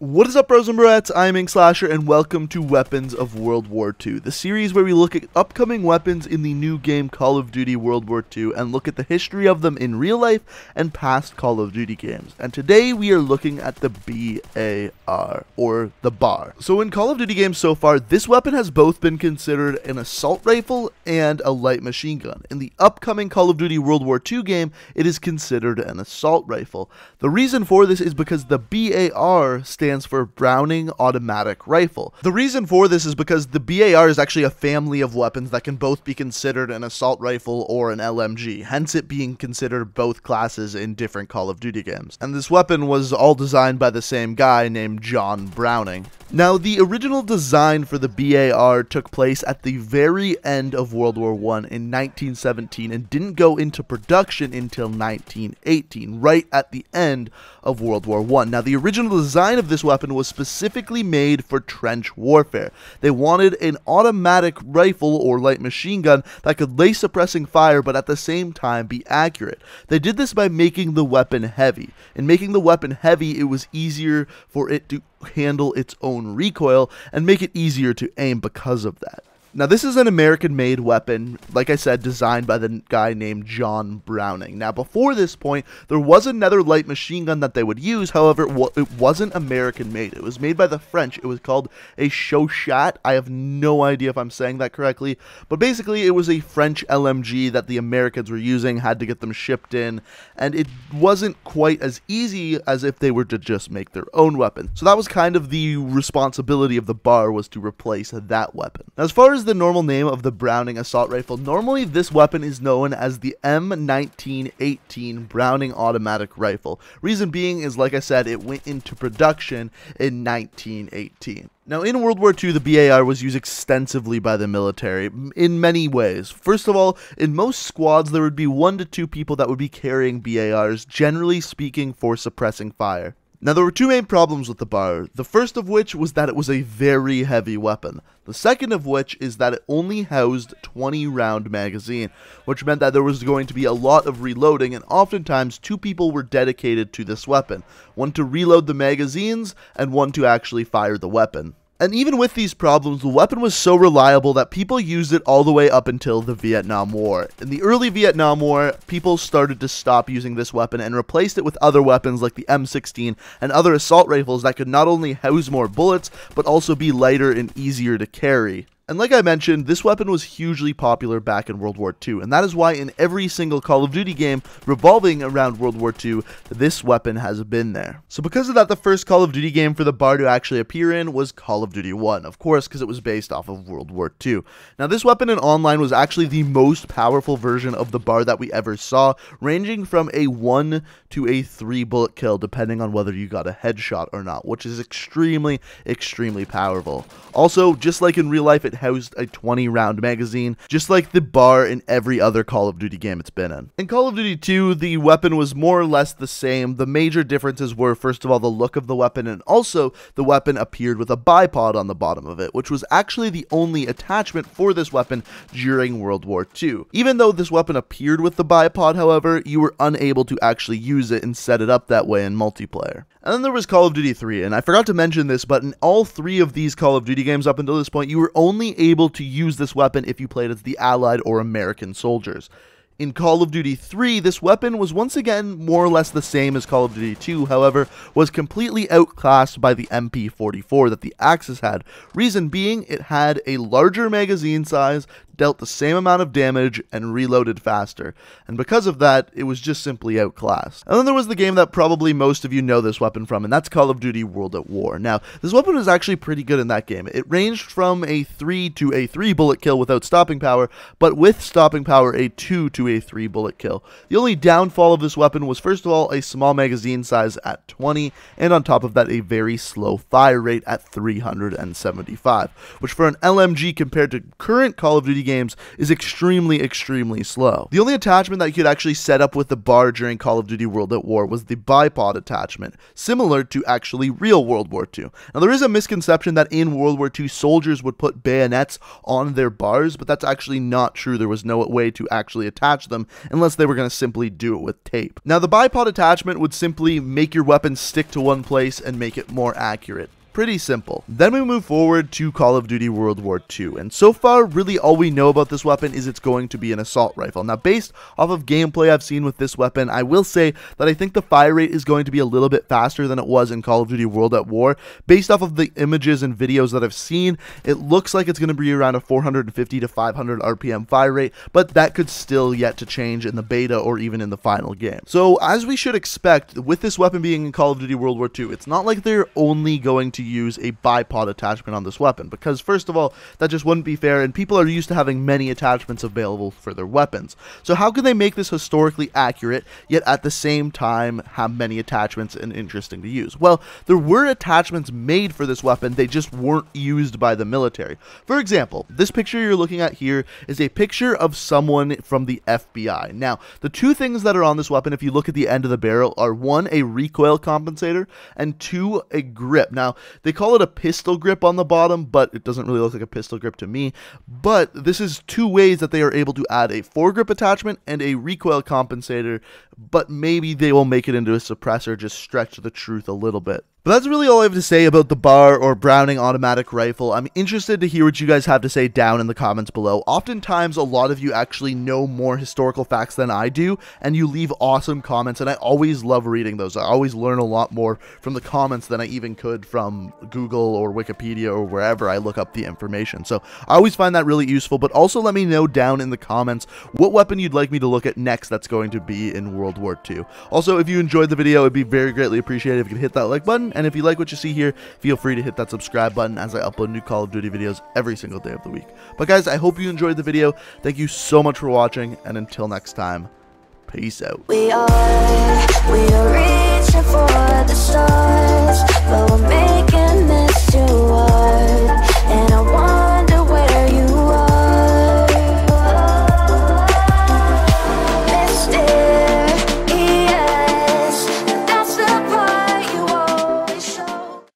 What is up, bros and broettes? I'm Inkslasher, and welcome to Weapons of World War II, the series where we look at upcoming weapons in the new game Call of Duty World War II and look at the history of them in real life and past Call of Duty games. And today we are looking at the BAR, or the BAR. So in Call of Duty games so far, this weapon has both been considered an assault rifle and a light machine gun. In the upcoming Call of Duty World War II game, it is considered an assault rifle. The reason for this is because the BAR stands for Browning Automatic Rifle. The reason for this is because the BAR is actually a family of weapons that can both be considered an assault rifle or an LMG, hence it being considered both classes in different Call of Duty games. And this weapon was all designed by the same guy named John Browning. Now, the original design for the BAR took place at the very end of World War I in 1917 and didn't go into production until 1918, right at the end of World War I. Now, the original design of this weapon was specifically made for trench warfare. They wanted an automatic rifle or light machine gun that could lay suppressing fire but at the same time be accurate. They did this by making the weapon heavy. In making the weapon heavy, it was easier for it to handle its own recoil and make it easier to aim because of that. Now, this is an American-made weapon, like I said, designed by the guy named John Browning. Now, before this point, there was another light machine gun that they would use. However, it wasn't American-made. It was made by the French. It was called a Chauchat. I have no idea if I'm saying that correctly, but basically, it was a French LMG that the Americans were using, had to get them shipped in, and it wasn't quite as easy as if they were to just make their own weapon. So that was kind of the responsibility of the BAR, was to replace that weapon. Now, as far as the normal name of the Browning assault rifle, normally this weapon is known as the M1918 Browning automatic rifle. Reason being is, like I said, it went into production in 1918. Now, in World War II, the BAR was used extensively by the military in many ways. First of all, in most squads, there would be 1 to 2 people that would be carrying BARs, generally speaking for suppressing fire. Now, there were 2 main problems with the BAR, the first of which was that it was a very heavy weapon. The second of which is that it only housed 20-round magazine, which meant that there was going to be a lot of reloading, and oftentimes 2 people were dedicated to this weapon, one to reload the magazines and one to actually fire the weapon. And even with these problems, the weapon was so reliable that people used it all the way up until the Vietnam War. In the early Vietnam War, people started to stop using this weapon and replaced it with other weapons like the M16 and other assault rifles that could not only house more bullets, but also be lighter and easier to carry. And like I mentioned, this weapon was hugely popular back in World War II, and that is why in every single Call of Duty game revolving around World War II, this weapon has been there. So because of that, the first Call of Duty game for the BAR to actually appear in was Call of Duty 1, of course, because it was based off of World War II. Now, this weapon in online was actually the most powerful version of the BAR that we ever saw, ranging from a 1 to a 3 bullet kill, depending on whether you got a headshot or not, which is extremely, extremely powerful. Also, just like in real life, it housed a 20-round magazine, just like the BAR in every other Call of Duty game it's been in. In Call of Duty 2, the weapon was more or less the same. The major differences were, first of all, the look of the weapon, and also the weapon appeared with a bipod on the bottom of it, which was actually the only attachment for this weapon during World War II. Even though this weapon appeared with the bipod, however, you were unable to actually use it and set it up that way in multiplayer. And then there was Call of Duty 3, and I forgot to mention this, but in all 3 of these Call of Duty games up until this point, you were only able to use this weapon if you played as the Allied or American soldiers. In Call of Duty 3, this weapon was once again more or less the same as Call of Duty 2, however, was completely outclassed by the MP44 that the Axis had. Reason being, it had a larger magazine size, dealt the same amount of damage, and reloaded faster. And because of that, it was just simply outclassed. And then there was the game that probably most of you know this weapon from, and that's Call of Duty World at War. Now, this weapon was actually pretty good in that game. It ranged from a 3 to a 3 bullet kill without stopping power, but with stopping power, a 2 to a 3 bullet kill. The only downfall of this weapon was, first of all, a small magazine size at 20, and on top of that, a very slow fire rate at 375, which for an LMG compared to current Call of Duty Duty games is extremely slow. The only attachment that you could actually set up with the bar during Call of Duty World at War was the bipod attachment, similar to actually real World War II. Now, there is a misconception that in World War II, soldiers would put bayonets on their bars, but that's actually not true. There was no way to actually attach them unless they were going to simply do it with tape. Now, the bipod attachment would simply make your weapon stick to one place and make it more accurate. Pretty simple. Then we move forward to Call of Duty World War II, and so far, really all we know about this weapon is it's going to be an assault rifle. Now, based off of gameplay I've seen with this weapon, I will say that I think the fire rate is going to be a little bit faster than it was in Call of Duty World at War. Based off of the images and videos that I've seen, it looks like it's going to be around a 450 to 500 RPM fire rate, but that could still yet to change in the beta or even in the final game. So, as we should expect, with this weapon being in Call of Duty World War II, it's not like they're only going to use a bipod attachment on this weapon, because first of all, that just wouldn't be fair, and people are used to having many attachments available for their weapons. So how can they make this historically accurate, yet at the same time have many attachments and interesting to use? Well, there were attachments made for this weapon, they just weren't used by the military. For example, this picture you're looking at here is a picture of someone from the FBI. Now, the two things that are on this weapon, if you look at the end of the barrel, are one, a recoil compensator, and two, a grip. Now, they call it a pistol grip on the bottom, but it doesn't really look like a pistol grip to me. But this is two ways that they are able to add a foregrip attachment and a recoil compensator, but maybe they will make it into a suppressor, just stretch the truth a little bit. But that's really all I have to say about the Bar or Browning automatic rifle. I'm interested to hear what you guys have to say down in the comments below. Oftentimes, a lot of you actually know more historical facts than I do, and you leave awesome comments, and I always love reading those. I always learn a lot more from the comments than I even could from Google or Wikipedia or wherever I look up the information. So I always find that really useful, but also let me know down in the comments what weapon you'd like me to look at next that's going to be in World War II. Also, if you enjoyed the video, it'd be very greatly appreciated if you could hit that like button. And if you like what you see here, feel free to hit that subscribe button as I upload new Call of Duty videos every single day of the week. But guys, I hope you enjoyed the video. Thank you so much for watching, and until next time, peace out. We are reaching for the stars, but we're making